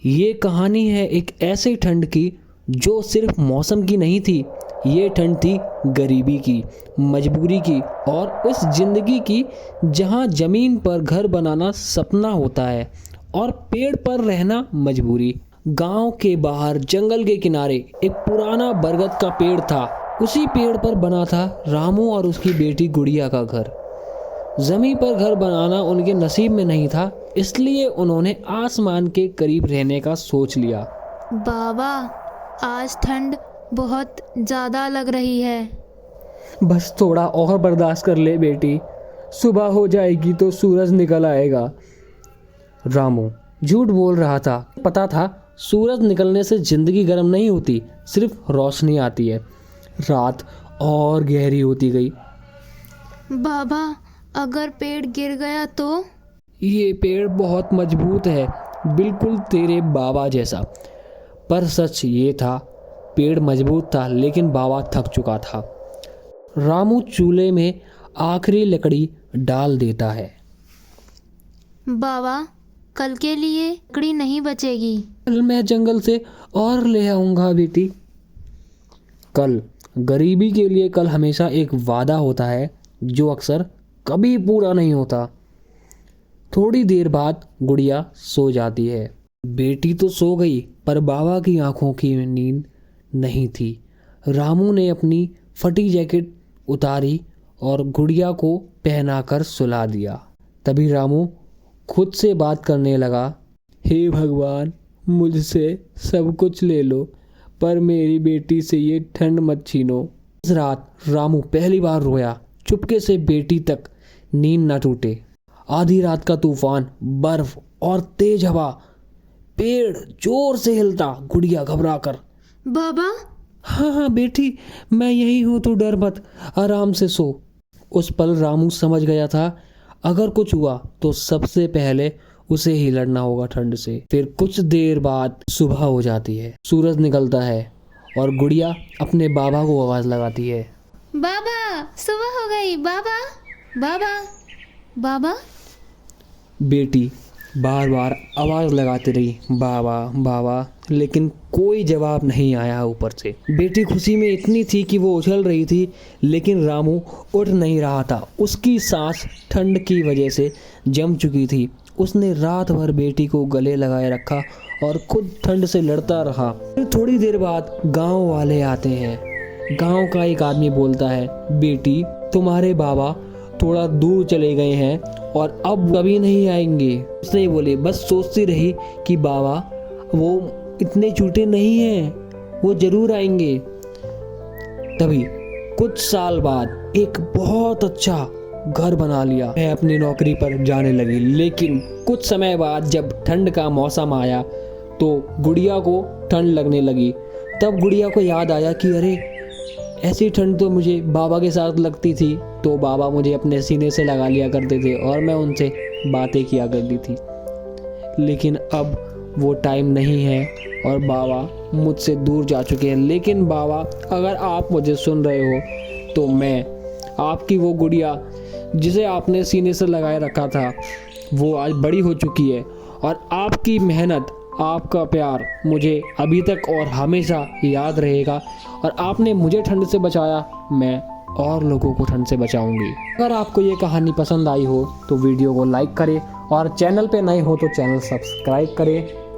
ये कहानी है एक ऐसी ठंड की जो सिर्फ मौसम की नहीं थी। ये ठंड थी गरीबी की, मजबूरी की और उस जिंदगी की जहाँ ज़मीन पर घर बनाना सपना होता है और पेड़ पर रहना मजबूरी। गांव के बाहर जंगल के किनारे एक पुराना बरगद का पेड़ था। उसी पेड़ पर बना था रामू और उसकी बेटी गुड़िया का घर। जमीन पर घर बनाना उनके नसीब में नहीं था, इसलिए उन्होंने आसमान के करीब रहने का सोच लिया। बाबा, आज ठंड बहुत ज़्यादा लग रही है। बस थोड़ा और बर्दाश्त कर ले बेटी, सुबह हो जाएगी तो सूरज निकल आएगा। रामू झूठ बोल रहा था। पता था सूरज निकलने से जिंदगी गर्म नहीं होती, सिर्फ रोशनी आती है। रात और गहरी होती गई। बाबा, अगर पेड़ गिर गया तो? ये पेड़ बहुत मजबूत है, बिल्कुल तेरे बाबा जैसा। पर सच ये था, पेड़ मजबूत था लेकिन बाबा थक चुका था। रामू चूल्हे में आखिरी लकड़ी डाल देता है। बाबा, कल के लिए लकड़ी नहीं बचेगी। कल मैं जंगल से और ले आऊँगा बेटी। कल, गरीबी के लिए कल हमेशा एक वादा होता है जो अक्सर कभी पूरा नहीं होता। थोड़ी देर बाद गुड़िया सो जाती है। बेटी तो सो गई पर बाबा की आंखों की नींद नहीं थी। रामू ने अपनी फटी जैकेट उतारी और गुड़िया को पहनाकर सुला दिया। तभी रामू खुद से बात करने लगा। हे भगवान, मुझसे सब कुछ ले लो पर मेरी बेटी से ये ठंड मत छीनो। इस रात रामू पहली बार रोया। चुपके से बेटी तक नींद न टूटे। आधी रात का तूफान, बर्फ और तेज हवा, पेड़ जोर से हिलता। गुड़िया घबरा कर, बाबा। हाँ हाँ बेटी, मैं यही हूँ, तू डर मत, आराम से सो। उस पल रामू समझ गया था, अगर कुछ हुआ तो सबसे पहले उसे ही लड़ना होगा ठंड से। फिर कुछ देर बाद सुबह हो जाती है, सूरज निकलता है और गुड़िया अपने बाबा को आवाज लगाती है। बाबा, सुबह हो गई। बाबा, बाबा, बाबा। बेटी बार बार आवाज लगाती रही, बाबा बाबा, लेकिन कोई जवाब नहीं आया ऊपर से। बेटी खुशी में इतनी थी कि वो उछल रही थी, लेकिन रामू उठ नहीं रहा था। उसकी सांस ठंड की वजह से जम चुकी थी। उसने रात भर बेटी को गले लगाए रखा और खुद ठंड से लड़ता रहा। फिर थोड़ी देर बाद गांव वाले आते हैं। गांव का एक आदमी बोलता है, बेटी, तुम्हारे बाबा थोड़ा दूर चले गए हैं और अब कभी नहीं आएंगे। उसने बोले, बस सोचती रही कि बाबा वो इतने झूठे नहीं हैं, वो जरूर आएंगे। तभी कुछ साल बाद एक बहुत अच्छा घर बना लिया। मैं अपनी नौकरी पर जाने लगी। लेकिन कुछ समय बाद जब ठंड का मौसम आया तो गुड़िया को ठंड लगने लगी। तब गुड़िया को याद आया कि अरे, ऐसी ठंड तो मुझे बाबा के साथ लगती थी, तो बाबा मुझे अपने सीने से लगा लिया करते थे और मैं उनसे बातें किया करती थी। लेकिन अब वो टाइम नहीं है और बाबा मुझसे दूर जा चुके हैं। लेकिन बाबा, अगर आप मुझे सुन रहे हो तो मैं आपकी वो गुड़िया जिसे आपने सीने से लगाए रखा था, वो आज बड़ी हो चुकी है और आपकी मेहनत, आपका प्यार मुझे अभी तक और हमेशा याद रहेगा। और आपने मुझे ठंड से बचाया, मैं और लोगों को ठंड से बचाऊंगी। अगर आपको ये कहानी पसंद आई हो तो वीडियो को लाइक करें और चैनल पे नए हो तो चैनल सब्सक्राइब करें।